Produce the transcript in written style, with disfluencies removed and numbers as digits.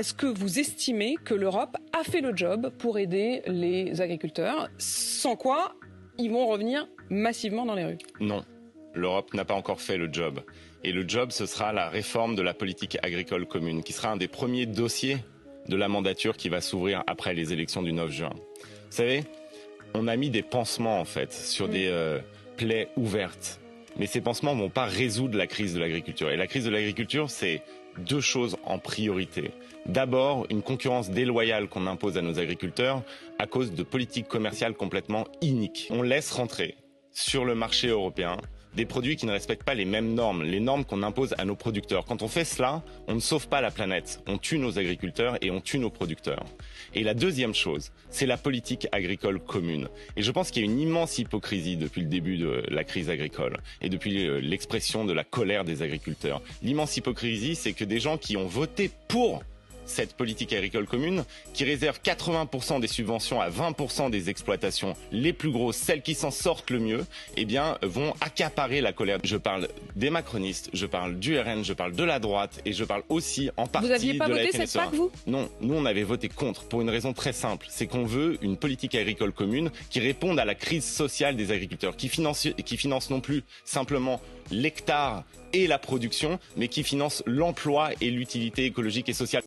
Est-ce que vous estimez que l'Europe a fait le job pour aider les agriculteurs, sans quoi ils vont revenir massivement dans les rues? Non, l'Europe n'a pas encore fait le job. Et le job, ce sera la réforme de la politique agricole commune, qui sera un des premiers dossiers de la mandature qui va s'ouvrir après les élections du 9 juin. Vous savez, on a mis des pansements en fait sur des plaies ouvertes. Mais ces pansements ne vont pas résoudre la crise de l'agriculture. Et la crise de l'agriculture, c'est deux choses en priorité. D'abord, une concurrence déloyale qu'on impose à nos agriculteurs à cause de politiques commerciales complètement iniques. On laisse rentrer sur le marché européen des produits qui ne respectent pas les mêmes normes, les normes qu'on impose à nos producteurs. Quand on fait cela, on ne sauve pas la planète, on tue nos agriculteurs et on tue nos producteurs. Et la deuxième chose, c'est la politique agricole commune. Et je pense qu'il y a une immense hypocrisie depuis le début de la crise agricole et depuis l'expression de la colère des agriculteurs. L'immense hypocrisie, c'est que des gens qui ont voté pour cette politique agricole commune, qui réserve 80% des subventions à 20% des exploitations les plus grosses, celles qui s'en sortent le mieux, eh bien, vont accaparer la colère. Je parle des macronistes, je parle du RN, je parle de la droite et je parle aussi en partie de la FNSEA. Vous n'aviez pas voté cette PAC, vous ? Non, nous on avait voté contre pour une raison très simple, c'est qu'on veut une politique agricole commune qui réponde à la crise sociale des agriculteurs, qui finance non plus simplement l'hectare et la production, mais qui finance l'emploi et l'utilité écologique et sociale.